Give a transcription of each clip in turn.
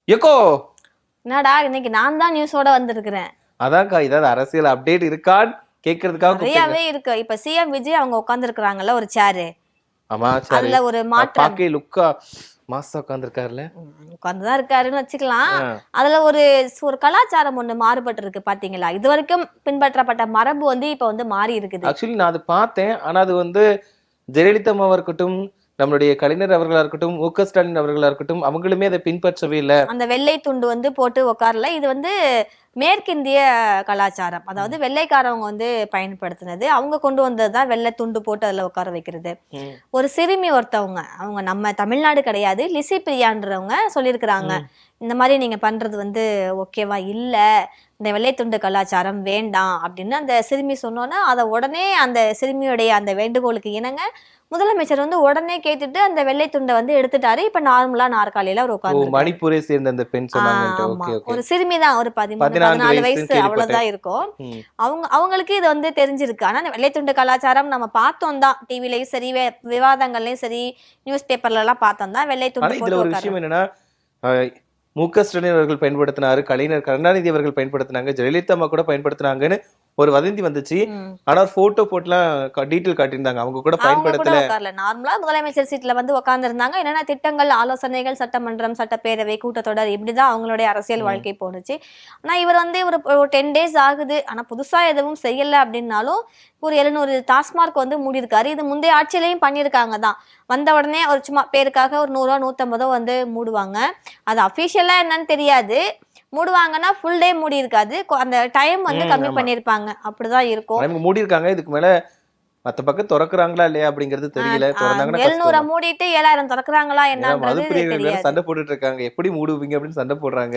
Echo என்னடா இன்னைக்கு நான் தான் நியூஸோட வந்திருக்கிறேன். அதான்க்கா ஏதாவது அரசியல் அப்டேட் இருக்கான்னு கேக்குறதுக்காக நிறையவே இருக்கு. இப்ப சிஎம் விஜய் அவங்க உட்கார்ந்து இருக்காங்கல்ல ஒரு சேரு. ஆமா அதுல ஒரு மாற்றம். பாக்கே லுக்கா மாசா உட்கார்ந்துருக்காருல, உட்கார்ந்துதான் இருக்காருன்னு வச்சுக்கலாம். அதுல ஒரு கலாச்சாரம் ஒண்ணு மாறுபட்டு இருக்கு பாத்தீங்களா? இது வரைக்கும் பின்பற்றப்பட்ட மரபு வந்து இப்ப வந்து மாறி இருக்குது. ஆக்சுவலி நான் அதை பார்த்தேன். ஆனா அது வந்து ஜெயலலிதா அம்மாவா இருக்கட்டும், நம்மளுடைய கலைஞர் அவர்களா இருக்கட்டும், மு.க. ஸ்டாலின் அவர்களா இருக்கட்டும், அவங்களுமே அதை பின்பற்றவே இல்லை. அந்த வெள்ளை துண்டு வந்து போட்டு உட்காரல. இது வந்து மேற்கிந்திய கலாச்சாரம், அதாவது வெள்ளைக்காரவங்க வந்து பயன்படுத்தினது. அவங்க கொண்டு வந்ததுதான் வெள்ளை துண்டு போட்டு அதுல உட்கார வைக்கிறது. ஒரு சிறுமி ஒருத்தவங்க, அவங்க நம்ம தமிழ்நாடு கிடையாது, லிசி பிரியான்றவங்க சொல்லியிருக்கிறாங்க, இந்த மாதிரி நீங்க பண்றது வந்து ஓகேவா இல்ல, இந்த வெள்ளை துண்டு கலாச்சாரம் வேண்டாம் அப்படின்னு அந்த சிறுமி சொன்னோன்னா, அதை உடனே அந்த சிறுமியுடைய அந்த வேண்டுகோளுக்கு இணங்க முதலமைச்சர் வந்து உடனே கேட்டுட்டு அந்த வெள்ளை துண்டை வந்து எடுத்துட்டாரு. இப்ப நார்மலா நாற்காலியில அவர் உட்கார்ந்து. மணிப்பூரை சேர்ந்த அந்த பெண் சொன்னாங்க. ஒரு சிறுமி தான், ஒரு 13-14 வயசு அவ்வளவுதான் இருக்கும். அவங்களுக்கு இது வந்து தெரிஞ்சிருக்கு. ஆனா வெள்ளை துண்டு கலாச்சாரம் நம்ம பார்த்தோம் தான், டிவிலையும் சரி விவாதங்கள்லயும் சரி நியூஸ் பேப்பர்ல எல்லாம் பார்த்தோம் தான் வெள்ளை துண்டு. இதுல ஒரு விஷயம் என்னன்னா, மு.க. ஸ்டாலின் அவர்கள் பயன்படுத்தினாரு, கலைஞர் கருணாநிதி அவர்கள் பயன்படுத்தினாங்க, ஜெயலலிதா அம்மா கூட பயன்படுத்தினாங்கன்னு ஒரு வதந்தி வந்துச்சு. ஆனா போட்டோ போட்டுலாம் டீட்டெயில் காட்டியிருந்தாங்க, அவங்க கூட பயன்படுத்தல. நார்மலா முதலமைச்சர் சீட்ல வந்து உட்கார்ந்து இருந்தாங்க. என்னன்னா திட்டங்கள், ஆலோசனைகள், சட்டமன்றம், சட்டப்பேரவை, கூட்டத்தொடர், இப்படிதான் அவங்களுடைய அரசியல் வாழ்க்கை போனுச்சு. ஆனா இவர் வந்து ஒரு 10 days ஆகுது, ஆனா புதுசா எதுவும் செய்யல அப்படின்னாலும் ஒரு 700 டாஸ்மார்க் வந்து மூடி இருக்காரு. இது முந்தைய ஆட்சியிலையும் பண்ணியிருக்காங்க தான். வந்த உடனே ஒரு சும்மா பேருக்காக ஒரு 100 150 வந்து மூடுவாங்க. அது அபிஷியலா என்னன்னு தெரியாது. மூடுவாங்கன்னா ஃபுல் டே மூடி இருக்காது, அந்த டைம் வந்து கம்மி பண்ணிருப்பாங்க, அப்படிதான் இருக்கும். மூடி இருக்காங்க. இதுக்கு மேல மத்த பக்கம் திறக்குறாங்களா இல்லையா அப்படிங்கிறது தெரியல. 700 மூடிட்டு 7000 திறக்குறாங்களா என்னன்றது தெரியாது. சண்டை போட்டுட்டு இருக்காங்க, எப்படி மூடுவீங்க அப்படின்னு சண்டை போடுறாங்க.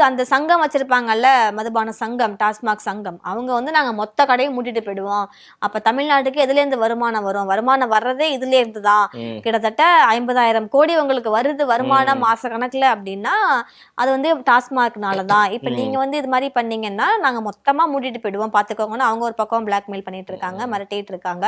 அந்த சங்கம் வச்சிருப்பாங்கல்ல, மதுபான சங்கம், டாஸ்மாக் சங்கம், அவங்க வந்து நாங்க மொத்த கடையும் மூடிட்டு போயிடுவோம். அப்ப தமிழ்நாட்டுக்கு எதுல இருந்து வருமானம் வரும்? வருமானம் வர்றதே இதுல இருந்துதான். கிட்டத்தட்ட 50,000 கோடி உங்களுக்கு வருது வருமானம் மாச கணக்குல அப்படின்னா அது வந்து டாஸ்மாக்னாலதான். இப்ப நீங்க வந்து இது மாதிரி பண்ணீங்கன்னா நாங்க மொத்தமா மூடிட்டு போயிடுவோம் பாத்துக்கோங்கன்னு அவங்க ஒரு பக்கம் பிளாக்மெயில் பண்ணிட்டு இருக்காங்க, மிரட்டிட்டு இருக்காங்க.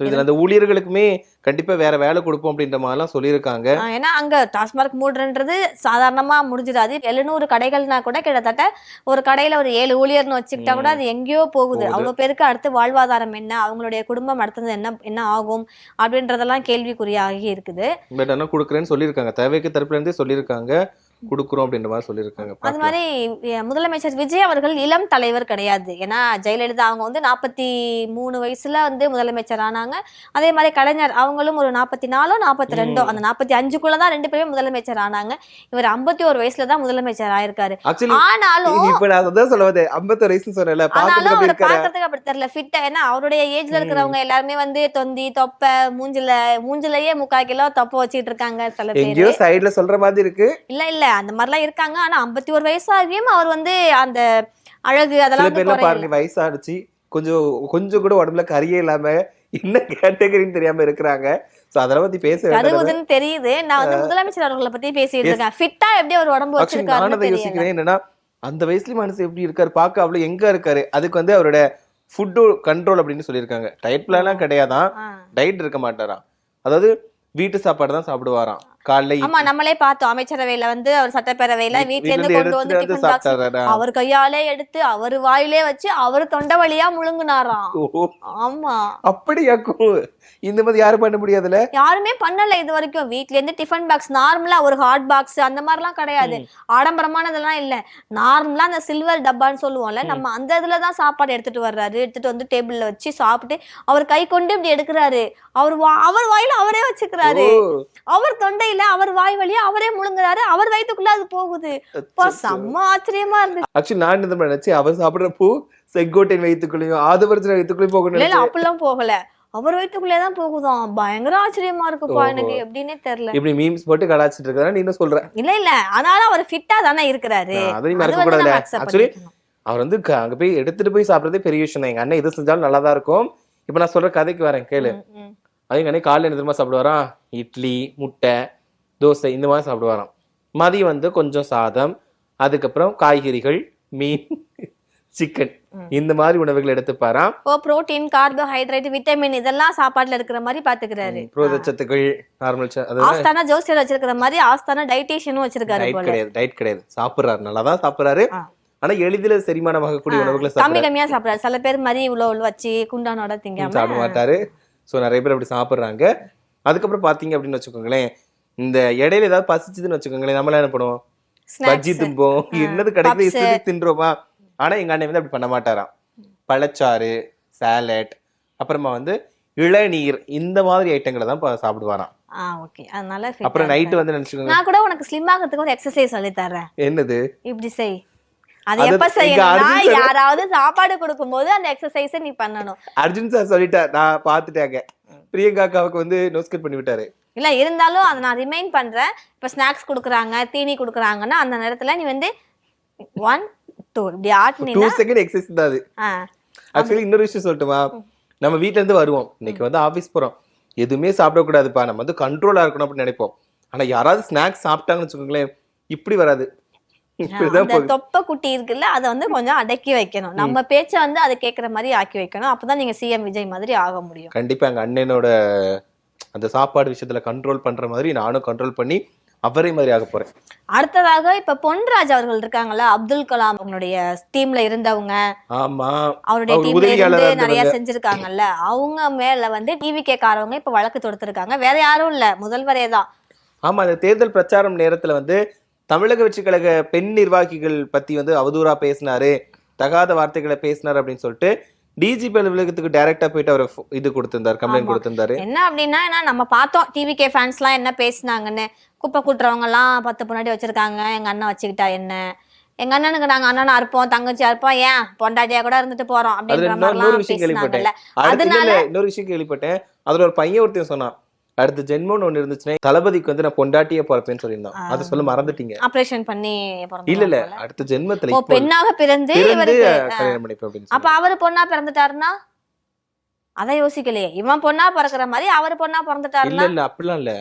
இதுல அந்த ஊழியர்களுக்குமே கண்டிப்பா வேற வேலை கொடுப்போம் அப்படின்ற மாதிரிலாம் சொல்லியிருக்காங்க. ஏன்னா அங்க டாஸ்மார்க் மூடுன்றது சாதாரணமா முடிஞ்சிடாது. 700 கடைகள்னா கூட கிட்டத்தட்ட ஒரு கடையில ஒரு 7 ஊழியர்னு வச்சுக்கிட்டா கூட அது எங்கேயோ போகுது. அவ்வளவு பேருக்கு அடுத்து வாழ்வாதாரம் என்ன, அவங்களுடைய குடும்பம் அடுத்தது என்ன ஆகும் அப்படின்றதெல்லாம் கேள்விக்குறியாகி இருக்குது. பட் ஆனா கொடுக்குறேன்னு சொல்லியிருக்காங்க, தேவைக்கு தரப்புல இருந்தே சொல்லியிருக்காங்க, கொடுக்குறோம் அப்படின்ற மாதிரி சொல்லியிருக்காங்க. அது மாதிரி முதலமைச்சர் விஜய் அவர்கள் இளம் தலைவர் கிடையாது. ஏன்னா ஜெயலலிதா அவங்க வந்து 43 வயசுல வந்து முதலமைச்சர் ஆனாங்க. அதே மாதிரி கலைஞர் அவங்களும் ஒரு 44 42 அந்த 45க்குள்ளதான் 2 பேருமே முதலமைச்சர் ஆனாங்க. இவர் 51 வயசுலதான் முதலமைச்சர் ஆயிருக்காரு. ஆனாலும் இப்ப நான் அதான் சொல்லுவது 51 வயசு சொன்னல, பாக்கிறதுக்கு அப்படி தெரியல ஃபிட். ஏன்னா அவருடைய ஏஜ்ல இருக்கிறவங்க எல்லாருமே வந்து தொந்தி தொப்பை, மூஞ்சிலேயே 3/4 கிலோ தொப்பை வச்சிட்டு இருக்காங்க. சில பேர் சைடுல சொல்ற மாதிரி இருக்கு, இல்ல அந்த மாதிரிலாம் இருக்காங்க. ஆனா 51 வயசாகியும் அவர் வந்து அந்த அழகு அதெல்லாம் பாருங்க, வயசாடுச்சு, கொஞ்சம் கூட உடம்புல கரியே இல்லாம என்ன கேட்டகரின்னு தெரியாம இருக்கிறாங்க. சோ அதெல்லாம் பத்தி பேசுறதுன்னு தெரியுது. நான் வந்து முதலமைச்சர் அவர்களை பத்தி பேசிட்டு இருக்கேன். ஃபிட்டா எப்படி ஒரு உடம்பு வச்சிருக்காரு யோசிக்கிறேன். என்னன்னா அந்த வயசுல மனசு எப்படி இருக்காரு, பாக்க அவ்வளவு எங்க இருக்காரு. அதுக்கு வந்து அவரோட ஃபுட் கண்ட்ரோல் அப்படின்னு சொல்லியிருக்காங்க. டயட் பிளான்லாம் கிடையாதான், டயட் இருக்க மாட்டாராம். அதாவது வீட்டு சாப்பாடு தான் சாப்பிடுவாராம். ஆமா, நம்மளே பார்த்தோம் அமைச்சரவையில வந்து அவர் சட்டப்பேரவையில வீட்டுல இருந்து கொண்டு வந்து டிஃபன் பாக்ஸ் அவர் கையாலே எடுத்து அவர் வாயிலே வச்சு அவர் தொண்டை வழியா முழுங்குனாராம். ஆமா, அப்படியாக்கும் இந்த மாதிரி யாரும் பண்ண முடியாதுல, யாருமே பண்ணல இது வரைக்கும். வீட்ல இருந்து டிஃபன் பாக்ஸ் நார்மலா ஒரு ஹாட் பாக்ஸ் அந்த மாதிரி எல்லாம் கிடையாது, ஆடம்பரமானதெல்லாம் இல்ல. நார்மலா அந்த சில்வர் டப்பான்னு சொல்லுவோம்ல, நம்ம அந்த இதுலதான் சாப்பாடு எடுத்துட்டு வர்றாரு. எடுத்துட்டு வந்து டேபிள்ல வச்சு சாப்பிட்டு அவர் கை கொண்டு இப்படி எடுக்கிறாரு. அவர் வாயில அவரே வச்சுக்கிறாரு. அவர் தொண்டையில அவர் வாய் வழியா அவரே முழுங்குறாரு. அவர் வயிற்றுக்குள்ள அது போகுது. செம்ம ஆச்சரியமா இருந்துச்சு. ஆக்சுவலி நான் என்ன நினைச்சு, அவர் சாப்பிடுறப்போ செங்கோட்டையின் வயிற்றுக்குள்ளேயும் ஆதவர்ஜன வயிற்றுக்குள்ளேயும் போகணும். இல்ல அப்படிலாம் போகல, அவர் வயிற்றுக்குள்ளேதான் போகுதாம். பயங்கர ஆச்சரியமா இருக்குப்பா, எனக்கு எப்படின்னே தெரியல. இப்படி மீம்ஸ் போட்டு கலாச்சிட்டு இருக்காரு நீ என்ன சொல்ற? இல்ல ஆனாலும் அவர் ஃபிட்டா தானே இருக்கிறாரு. ஆக்சுவலி அவர் வந்து அங்க போய் எடுத்துட்டு போய் சாப்பிடுறதே பெரிய விஷயம் தான். எங்க அண்ணன் எது செஞ்சாலும் நல்லாதான் இருக்கும். இப்ப நான் சொல்ற கதைக்கு வரேன் கேளு. அது எங்க அண்ணன் காலையில என்ன தெரியுமா சாப்பிடுவாராம்? இட்லி, முட்டை, தோசை இந்த மாதிரி சாப்பிடுவாராம். மதியம் வந்து கொஞ்சம் சாதம், அதுக்கப்புறம் காய்கறிகள், மீன், சிக்கன் இந்த மாதிரி உணவுகள் எடுத்துப்பாராம். ஓ, புரோட்டீன், கார்போஹைட்ரேட், விட்டமின் இதெல்லாம் சாப்பாட்டுல இருக்கிற மாதிரி பாத்துக்கிறாரு. புரதச்சத்துக்கள், நார்மல் ஆஸ்தானா ஜோசியர் வச்சிருக்கிற மாதிரி ஆஸ்தானா டைட்டிஷியனும் வச்சிருக்காரு. டயட் கிடையாது, சாப்பிடுறாரு, நல்லாதான் சாப்பிடுறாரு. ஆனா எளிதில செரிமானமாகக்கூடிய உணவுகளை கம்மி கம்மியா சாப்பிடுறாரு. சில பேர் மாதிரி இவ்வளவு வச்சு குண்டானோட திங்காம சாப்பிட மாட்டாரு. சோ நிறைய பேர் அப்படி சாப்பிடுறாங்க. அதுக்கப்புறம் பாத்தீங்க அப்படின்னு வச்சுக்கோங்களேன், இந்த இடையில ஏதாவது பசிச்சுதுன்னு வச்சுக்கோங்களேன், நம்மளாம் என்ன பண்ணுவோம், பஜ்ஜி திம்போம், என்னது கிடைக்குது தின்றோமா. ஆனா எங்க அண்ணன் வந்து அப்படி பண்ண மாட்டாராம். பழச்சாறு, சாலட், அப்புறமா வந்து இளநீர், இந்த மாதிரி ஐட்டங்களை தான் சாப்பிடுவாராம். அதனால அப்புறம் நைட்டு வந்து நினைச்சுக்கோங்க, நான் கூட உனக்கு ஸ்லிம் ஆகிறதுக்கு ஒரு எக்ஸசைஸ் சொல்லி தரேன். என்னது? இப்படி செய். அது எப்ப செய்யணும்னா, யாராவது சாப்பாடு கொடுக்கும் போது அந்த எக்ஸசைஸ் நீ பண்ணணும். அர்ஜுன் சார் சொல்லிட்டார், நான் பாத்துட்டாங்க. பிரியங்காக்காவுக்கு வந்து நோஸ்கட் பண்ணி விட்டாரு. இல்ல இருந்தாலும் அதை நான் ரிமைண்ட் பண்றேன். இப்ப ஸ்நாக்ஸ் குடுக்குறாங்க, தீனி குடுக்குறாங்கன்னா அந்த நேரத்துல நீ வந்து 1 2 இப்படி ஆட்டினீனா 2 செகண்ட் எக்ஸசைஸ் தான் அது. ஆக்சுவலி இன்னொரு விஷயம் சொல்லட்டுமா, நம்ம வீட்ல இருந்து வருவோம், இன்னைக்கு வந்து ஆபீஸ் போறோம், எதுவுமே சாப்பிடக்கூடாதுப்பா, நம்ம வந்து கண்ட்ரோலா இருக்கணும் அப்படின்னு நினைப்போம். ஆனா யாராவது ஸ்நாக்ஸ் சாப்பிட்டாங்கன்னு வச்சுக்கோங்களேன், இப்படி வராது. தொப்பை குட்டி இருக்குல்ல, அதை வந்து கொஞ்சம் அடக்கி வைக்கணும். நம்ம பேச்ச வந்து அதை கேட்கிற மாதிரி ஆக்கி வைக்கணும். அப்பதான் நீங்க சிஎம் விஜய் மாதிரி ஆக முடியும். கண்டிப்பா எங்க அண்ணனோட அந்த சாப்பாடு விஷயத்துல கண்ட்ரோல் பண்ற மாதிரி நானும் கண்ட்ரோல் பண்ணி அவரே மாதிரி ஆக போறேன். அடுத்ததாக இப்ப பொன்ராஜ் அவர்கள் இருக்காங்கல்ல, அப்துல் கலாம் அவங்களுடைய டீம்ல இருந்தவங்க, ஆமா, அவருடைய டீம்ல இருந்து நிறைய செஞ்சிருக்காங்கல்ல, அவங்க மேல வந்து டிவிகே காரவங்க இப்ப வழக்கு தொடுத்திருக்காங்க. வேற யாரும் இல்ல, முதல்வரே தான். ஆமா, அந்த தேர்தல் பிரச்சாரம் நேரத்துல வந்து தமிழக வெற்றி கழக பெண் நிர்வாகிகள் பத்தி வந்து அவதூறா பேசினாரு, தகாத வார்த்தைகளை பேசினாரு அப்படின்னு சொல்லிட்டு டிஜிபி அலுவலகத்துக்கு டைரக்டா போயிட்டு அவர் இது கொடுத்திருந்தாரு, கம்ப்ளைண்ட் கொடுத்திருந்தாரு. என்ன அப்படின்னா, நம்ம பார்த்தோம் டிவிகே ஃபேன்ஸ் எல்லாம் என்ன பேசினாங்கன்னு. குப்பை கூட்டுறவங்க எல்லாம் 10 பொண்டாட்டி வச்சிருக்காங்க, எங்க அண்ணன் வச்சுக்கிட்டா என்ன, எங்க அண்ணனுக்கு நாங்க அண்ணனா இருப்போம், தங்கச்சியா இருப்போம், ஏன் பொண்டாட்டியா கூட இருந்துட்டு போறோம் அப்படின்ற மாதிரி இன்னொரு விஷயம் கேள்விப்பட்டேன். அதுல ஒரு பையன் ஒருத்தையும் சொன்னான், அடுத்த ஜென்மம்னு ஒண்ணு இருந்துச்சுன்னா தளபதிக்கு வந்து நான் பொண்டாட்டியே பிறப்பேன்னு சொல்லியிருந்தான். அது சொல்ல மறந்துட்டீங்க. ஆபரேஷன் பண்ணி இல்ல அடுத்த ஜென்மத்துல பெண்ணாக பிறந்து கல்யாணம் பண்ணிப்பேன் அப்படின்னு. அப்ப அவரு பொண்ணா பிறந்துட்டாருன்னா அதை யோசிக்கலையே. இவன் பொண்ணா பிறக்கிற மாதிரி அவரு பொண்ணா பிறந்துட்டாருன்னா. இல்ல அப்படிலாம் இல்ல,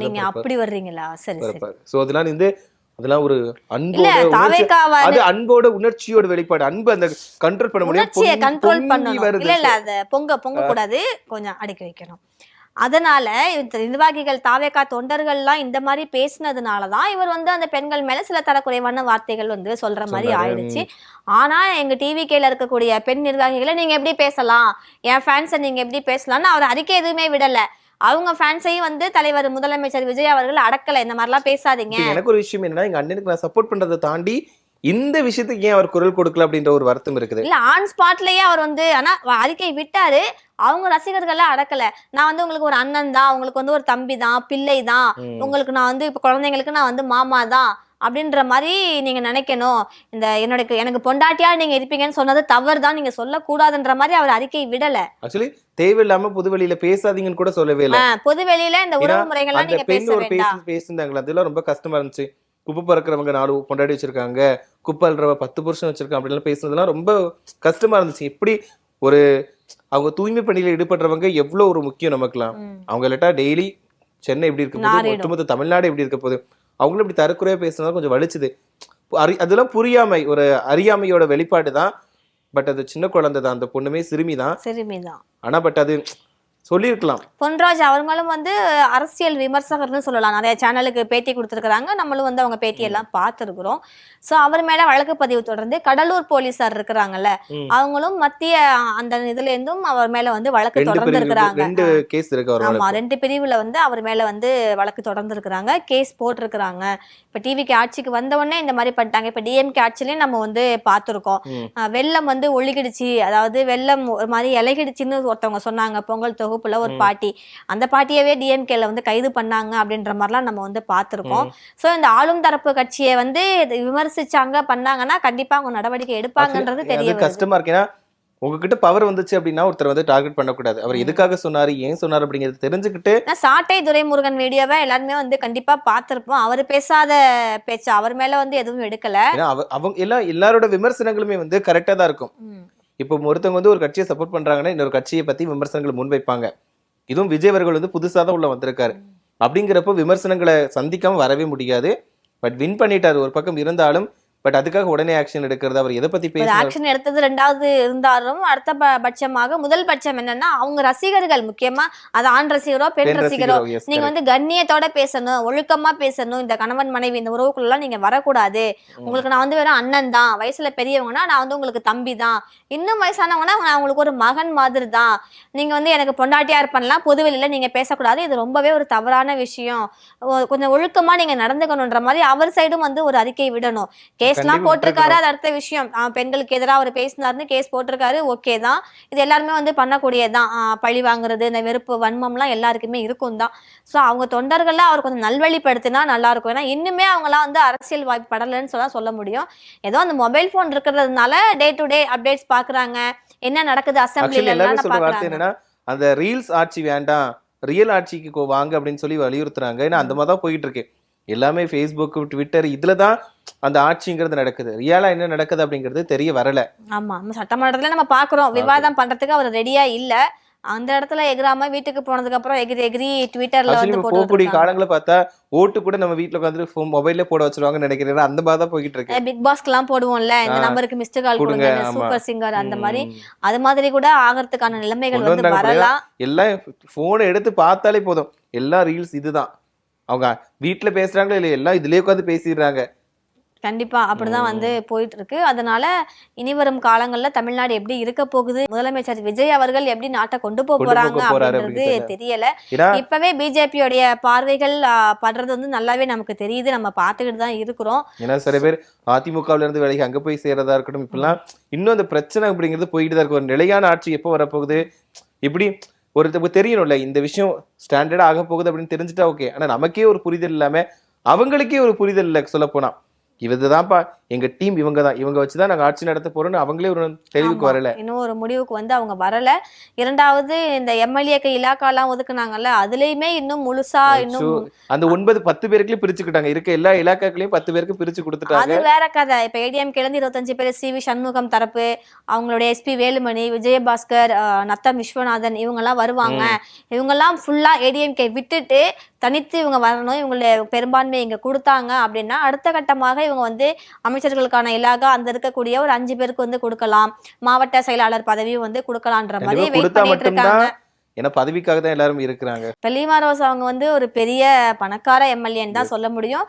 நீங்க அப்படி வர்றீங்களா? சரி சரி. சோ அதெல்லாம் ஒரு அன்போட உணர்ச்சியோட வெளிப்பாடு. அன்பு அந்த கண்ட்ரோல் பண்ண முடியும், உணர்ச்சியை கண்ட்ரோல் பண்ணணும். இல்ல அத பொங்க கூடாது, கொஞ்சம் அடக்கி வைக்கணும். அதனால நிர்வாகிகள், தாவேகா தொண்டர்கள்லாம் இந்த மாதிரி பேசினதுனாலதான் இவர் வந்து அந்த பெண்கள் மேல சில தரக்குறைவான வார்த்தைகள் வந்து சொல்ற மாதிரி ஆயிடுச்சு. ஆனா எங்க டிவிகேல இருக்கக்கூடிய பெண் நிர்வாகிகளை நீங்க எப்படி பேசலாம், என் ஃபேன்ஸை நீங்க எப்படி பேசலாம்னு அவர் அறிக்கை எதுவுமே விடல. அவங்க ஃபேன்ஸையும் வந்து தலைவர் முதலமைச்சர் விஜய் அவர்கள் அடக்கல, இந்த மாதிரிலாம் பேசாதீங்க. எனக்கு ஒரு விஷயம் என்னன்னா, எங்க அண்ணனுக்கு நான் சப்போர்ட் பண்றதை தாண்டி இந்த விஷயத்துக்கு ஏன் அவர் குரல் கொடுக்கல அப்படின்ற ஒரு வருத்தம் இருக்குது. இல்ல ஆன் ஸ்பாட்லயே அவர் வந்து ஆனா அறிக்கை விட்டாரு, அவங்க ரசிகர்கள் அடக்கல. நான் வந்து உங்களுக்கு ஒரு அண்ணன் தான், உங்களுக்கு வந்து ஒரு தம்பி தான், பிள்ளை தான், உங்களுக்கு நான் வந்து இப்ப குழந்தைங்களுக்கு நான் வந்து மாமா தான் அப்படின்ற மாதிரி நீங்க நினைக்கணும். இந்த எனக்கு பொண்டாட்டியா நீங்க இருப்பீங்கன்னு சொன்னது தவறு தான், நீங்க சொல்லக்கூடாதுன்ற மாதிரி அவர் அறிக்கை விடல. ஆக்சுவலி தேவையில்லாம பொதுவெளியில பேசாதீங்கன்னு கூட சொல்லவே இல்லை. பொதுவெளியில இந்த உறவு முறைகள்லாம் நீங்க பேசுனாங்களா, அதெல்லாம் ரொம்ப கஷ்டமா இருந்துச்சு. குப்பை பறக்கிறவங்க 4 பொண்டாட்டி வச்சிருக்காங்க, குப்பை அல்றவ 10 புருஷன் வச்சிருக்காங்க அப்படின்லாம் பேசுனதெல்லாம் ரொம்ப கஷ்டமா இருந்துச்சு. எப்படி ஒரு அவங்க தூய்மை பணியில ஈடுபடுறவங்க எவ்வளவு ஒரு முக்கியம் நமக்குலாம். அவங்க இல்லாட்டா டெய்லி சென்னை எப்படி இருக்க போது, ஒட்டுமொத்த தமிழ்நாடு எப்படி இருக்க போகுது, அவங்களும் இப்படி தரக்குறையா பேசுனதா கொஞ்சம் வலிச்சுது. அதெல்லாம் புரியாமை, ஒரு அறியாமையோட வெளிப்பாடு தான். பட் அது சின்ன குழந்தை தான், அந்த பொண்ணுமே சிறுமிதான். ஆனா பட் அது சொல்லியிருக்கலாம். பொன்ராஜ் அவங்களும் வந்து அரசியல் விமர்சகர்னு சொல்லலாம். நிறைய சேனலுக்கு பேட்டி கொடுத்துருக்காங்க, நம்மளும் வந்து அவங்க பேட்டி எல்லாம் பார்த்துருக்குறோம். ஸோ அவர் மேல வழக்கு பதிவு தொடர்ந்து கடலூர் போலீசார் இருக்கிறாங்கல்ல, அவங்களும் மத்திய அந்த இதுல இருந்தும் அவர் மேல வந்து வழக்கு தொடர்ந்து இருக்கிறாங்க. 2 பிரிவுல வந்து அவர் மேல வந்து வழக்கு தொடர்ந்து இருக்கிறாங்க, கேஸ் போட்டிருக்கிறாங்க. இப்ப டிவிக்கு ஆட்சிக்கு வந்த உடனே இந்த மாதிரி பண்ணிட்டாங்க. இப்ப டிஎம்கே ஆட்சிலையும் நம்ம வந்து பார்த்திருக்கோம். வெள்ளம் வந்து ஒழுகிடுச்சு, அதாவது வெள்ளம் ஒரு மாதிரி இலகிடுச்சுன்னு ஒருத்தவங்க சொன்னாங்க பொங்கல் தொகுப்புல ஒரு பாட்டி. அந்த பாட்டியவே டிஎம்கேல வந்து கைது பண்ணாங்க அப்படின்ற மாதிரிலாம் நம்ம வந்து பார்த்திருக்கோம். சோ இந்த ஆளும் தரப்பு கட்சியை வந்து விமர்சிச்சாங்க பண்ணாங்கன்னா கண்டிப்பா அவங்க நடவடிக்கை எடுப்பாங்கன்றது தெரிய கஷ்டமா இருக்கு. ஏன்னா உங்ககிட்ட பவர் வந்துச்சு அப்படின்னா ஒருத்தர் வந்து டார்கெட் பண்ணக்கூடாது. அவர் எதுக்காக சொன்னாரு, ஏன் சொன்னாரு அப்படிங்கறது தெரிஞ்சுக்கிட்டு. சாட்டை துரைமுருகன் வீடியோவை எல்லாருமே வந்து கண்டிப்பா பார்த்திருப்போம். அவர் பேசாத பேச்சு, அவர் மேல வந்து எதுவும் எடுக்கல. அவங்க எல்லாரோட விமர்சனங்களுமே வந்து கரெக்டா தான் இருக்கும். இப்போ ஒருத்தவங்க வந்து ஒரு கட்சியை சப்போர்ட் பண்றாங்கன்னா இன்னொரு கட்சியை பத்தி விமர்சனங்களை முன்வைப்பாங்க. இதுவும் விஜய் அவர்கள் வந்து புதுசா தான் உள்ள வந்திருக்காரு. அப்படிங்கிறப்போ விமர்சனங்களை சந்திக்காம வரவே முடியாது. பட் வின் பண்ணிட்டாரு ஒரு பக்கம். இருந்தாலும் பட் அதுக்காக உடனே ஆக்ஷன் எடுக்கிறது, அவர் எதை பத்தி ஒரு பேசுறாரு? ஆக்ஷன் எடுத்தது ரெண்டாவது இருந்தாலும் அடுத்த பட்சமாக முதல் பட்சம் என்னன்னா அவங்க ரசிகர்கள், முக்கியமா அது ஆண் ரசிகரோ பெண் ரசிகரோ, yes, நீங்க வந்து கண்ணியத்தோட பேசணும், ஒழுக்கமா பேசணும், இந்த கணவன் மனைவி இந்த உறவுக்குள்ளலாம் நீங்க வரக்கூடாது, உங்களுக்கு நான் வந்து வெறும் அண்ணன் தான், வயசுல பெரியவங்கன்னா நான் வந்து உங்களுக்கு தம்பி தான், இன்னும் வயசானவங்கன்னா நான் உங்களுக்கு ஒரு மகன் மாதிரி தான், நீங்க வந்து எனக்கு பொண்டாட்டியா இருப்பேன்லாம் பொதுவெளியில நீங்க பேசக்கூடாது, இது ரொம்பவே ஒரு தவறான விஷயம், கொஞ்சம் ஒழுக்கமா நீங்க நடந்துக்கணுன்ற மாதிரி அவர் சைடும் வந்து ஒரு அறிக்கை விடணும். கேஸ்லாம் போட்டிருக்காரு, அது அடுத்த விஷயம். பெண்களுக்கு எதிராக அவர் பேசினாருன்னு கேஸ் போட்டிருக்காரு, ஓகே தான். இது எல்லாருமே வந்து பண்ணக்கூடியதுதான். பழி வாங்குறது, இந்த வெறுப்பு வன்மம்லாம் எல்லாருக்குமே இருக்கும் தான். ஸோ அவங்க தொண்டர்கள்லாம் அவர் கொஞ்சம் நல்வழிப்படுத்தினா நல்லா இருக்கும். ஏன்னா இன்னுமே அவங்களாம் வந்து அரசியல் வாய்ப்பு படலைன்னு சொல்ல முடியும். ஏதோ அந்த மொபைல் போன் இருக்கிறதுனால டே டு டே அப்டேட்ஸ் பாக்குறாங்க, என்ன நடக்குது அசம்பிளில எல்லாம் பாக்குறாங்க. அந்த ரீல்ஸ் ஆட்சி வேண்டாம், ரியல் ஆட்சிக்கு வாங்க அப்படின்னு சொல்லி வலியுறுத்துறாங்க. ஏன்னா அந்த மாதிரி தான் போயிட்டு இருக்கு எல்லாமே. ஃபேஸ்புக், ட்விட்டர், இதுலதான் அந்த ஆட்சிங்கிறது நடக்குது. ரியாலா என்ன நடக்குது அப்படிங்கிறது தெரிய வரல. ஆமா, சட்டமன்றத்துல நம்ம பாக்குறோம், விவாதம் பண்றதுக்கு அவர் ரெடியா இல்ல. அந்த இடத்துல எகிராம வீட்டுக்கு போனதுக்கு அப்புறம் எகிரி ட்விட்டர்ல வந்து போகக்கூடிய காலங்களை பார்த்தா ஓட்டு கூட நம்ம வீட்டுல உட்காந்து மொபைல்ல போட வச்சிருவாங்கன்னு நினைக்கிறேன். அந்த மாதிரி தான் போயிட்டு இருக்கு. பிக் பாஸ்க்கு எல்லாம் போடுவோம்ல, இந்த நம்பருக்கு மிஸ்டு கால் கொடுங்க, சூப்பர் சிங்கர், அந்த மாதிரி அது மாதிரி கூட ஆகிறதுக்கான நிலைமைகள் வந்து வரலாம். எல்லாம் போனை எடுத்து பார்த்தாலே போதும், எல்லா ரீல்ஸ் இதுதான். அவங்க வீட்டுல பேசுறாங்களோ இல்லையா, எல்லாம் இதுலயே உட்காந்து பேசிடுறாங்க. கண்டிப்பா அப்படிதான் வந்து போயிட்டு இருக்கு. அதனால இனி வரும் காலங்கள்ல தமிழ்நாடு எப்படி இருக்க போகுது, முதலமைச்சர் விஜய் அவர்கள் எப்படி நாட்டை கொண்டு போறாங்க அப்படின்றது தெரியல. இப்பவே பிஜேபியோடைய பார்வைகள் படுறது வந்து நல்லாவே நமக்கு தெரியுது, நம்ம பார்த்துக்கிட்டு தான் இருக்கிறோம். ஏன்னா சில பேர் அதிமுகவுல இருந்து வேலைக்கு அங்க போய் சேரதா இருக்கட்டும், இப்பெல்லாம் இன்னும் அந்த பிரச்சனை அப்படிங்கிறது போயிட்டு தான் இருக்கு. ஒரு நிலையான ஆட்சி எப்போ வரப்போகுது, இப்படி ஒருத்தருக்கு தெரியணும்ல இந்த விஷயம் ஸ்டாண்டர்டா ஆக போகுது அப்படின்னு தெரிஞ்சுட்டா ஓகே. ஆனா நமக்கே ஒரு புரிதல் இல்லாம அவங்களுக்கே ஒரு புரிதல் இல்லை. சொல்ல போனா இதுதான்ப்பா எங்க டீம், இவங்க தான், இவங்க வச்சுதான் நாங்க ஆட்சி நடத்த போறோம்னு அவங்களே ஒரு தெளிவுக்கு வரல, இன்னும் ஒரு முடிவுக்கு வந்து அவங்க வரல. இரண்டாவது இந்த எம்எல்ஏக்கு இலாக்காலாம் ஒதுக்குனாங்கல்ல, அதுலயுமே இன்னும் முழுசா இன்னும் அந்த 9-10 பேருக்குள்ளே பிரிச்சுக்கிட்டாங்க. இருக்க எல்லா இலாக்காக்களையும் 10 பேருக்கு பிரிச்சு கொடுத்துட்டாங்க. அது வேற கதை. இப்ப ஏடிஎம்கே இருந்து 25 பேர் சிவி சண்முகம் தரப்பு, அவங்களுடைய எஸ்பி வேலுமணி, விஜயபாஸ்கர், நத்தம் விஸ்வநாதன் இவங்க எல்லாம் வருவாங்க. இவங்க எல்லாம் ஃபுல்லா ஏடிஎம்கே விட்டுட்டு தனித்து இவங்க வரணும், இவங்களுடைய பெரும்பான்மை இங்க கொடுத்தாங்க அப்படின்னா அடுத்த கட்டமாக இவங்க வந்து அமைச்சர்களுக்கான இலாகா அந்த இருக்கக்கூடிய ஒரு 5 பேருக்கு வந்து கொடுக்கலாம், மாவட்ட செயலாளர் பதவியும் வந்து கொடுக்கலான்ற மாதிரி வெயிட் பண்ணிட்டு இருக்காங்க. ஏன்னா பதவிக்காக தான் எல்லாரும் இருக்கிறாங்க. லீமா ரோஸ் அவங்க வந்து ஒரு பெரிய பணக்கார எம்எல்ஏன்னு தான் சொல்ல முடியும்.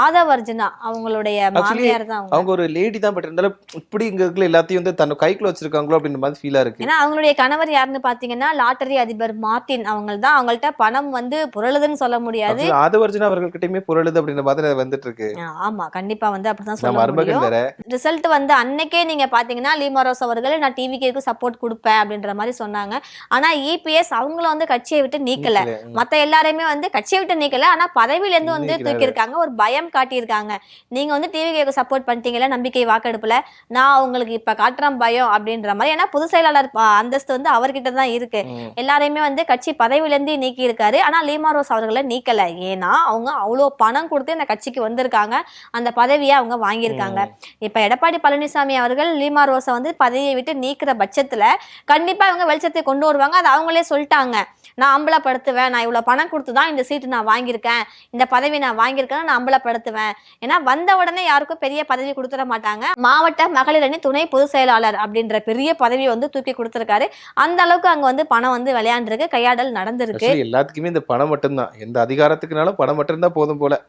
ஆதவ் அர்ஜுனா அவங்களுடைய மாமியார் தான். அவங்க ஒரு லேடி தான், பட் இருந்தாலும் இப்படி இங்க இருக்கிற எல்லாத்தையும் வந்து தன் கைக்குள்ள வச்சிருக்காங்களோ அப்படின்ற மாதிரி ஃபீலா இருக்கு. ஏன்னா அவங்களுடைய கணவர் யாருன்னு பாத்தீங்கன்னா லாட்டரி அதிபர் மார்டின் அவங்க தான். அவங்கள்ட்ட பணம் வந்து புரளுதுன்னு சொல்ல முடியாது. ஆதவ் அர்ஜுனா அவர்கள்கிட்டயுமே புரளுது அப்படின்ற மாதிரி வந்துட்டு இருக்கு. ஆமா, கண்டிப்பா வந்து அப்படிதான் சொல்ல முடியும். ரிசல்ட் வந்து அன்னைக்கே நீங்க பாத்தீங்கன்னா லீமா ரோஸ் அவர்கள் நான் டிவிகேக்கு சப்போர்ட் கொடுப்பேன் அப்படின்ற மாதிரி சொன்னாங்க. ஆனா இபிஎஸ் அவங்கள வந்து கட்சியை விட்டு நீக்கல, மத்த எல்லாரையுமே வந்து கட்சியை விட்டு நீக்கல, ஆனா பதவியில இருந்து வந்து தூக்கியிருக்காங்க, ஒரு பயம் காட்டியிருக்காங்க. நீங்க வந்து டிவிகேக்கு சப்போர்ட் பண்ணிட்டீங்கல்ல நம்பிக்கை வாக்கெடுப்புல, நான் உங்களுக்கு இப்ப காட்டுறேன் பயம் அப்படின்ற மாதிரி. ஏன்னா பொதுச் செயலாளர் அந்தஸ்து வந்து அவர்கிட்ட தான் இருக்கு. எல்லாரையுமே வந்து கட்சி பதவியில இருந்து நீக்கி இருக்காரு. ஆனா லீமா ரோஸ் அவர்களை நீக்கல. ஏன்னா அவங்க அவ்வளவு பணம் கொடுத்து இந்த கட்சிக்கு வந்திருக்காங்க, அந்த பதவியை அவங்க வாங்கியிருக்காங்க. இப்ப எடப்பாடி பழனிசாமி அவர்கள் லீமா ரோஸை வந்து பதவியை விட்டு நீக்கிற பட்சத்துல கண்டிப்பா இவங்க வெளிச்சத்தை கொண்டு வருவாங்க. அது அவங்களே சொல்லிட்டாங்க, நான் அம்பலப்படுத்துவேன், நான் இவ்வளவு பணம் கொடுத்துதான் இந்த சீட்டு நான் வாங்கியிருக்கேன், இந்த பதவி நான் வாங்கியிருக்கேன், நான் அம்பலப்படுத்துவேன். ஏன்னா வந்த உடனே யாருக்கும் பெரிய பதவி கொடுத்துட மாட்டாங்க. மாவட்ட மகளிர் அணி துணை பொதுச் செயலாளர் அப்படின்ற பெரிய பதவி வந்து தூக்கி கொடுத்திருக்காரு. அந்த அளவுக்கு அங்க வந்து பணம் வந்து விளையாண்டுருக்கு, கையாடல் நடந்திருக்கு. எல்லாத்துக்குமே இந்த பணம் மட்டும்தான், எந்த அதிகாரத்துக்குனாலும் பணம் மட்டும் தான் போதும் போல.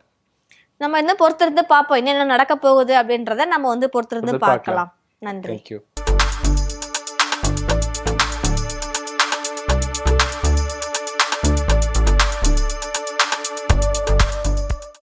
நம்ம இன்னும் பொறுத்திருந்து பார்ப்போம் என்னென்ன நடக்க போகுது அப்படின்றத நம்ம வந்து பொறுத்திருந்து பார்க்கலாம். நன்றி.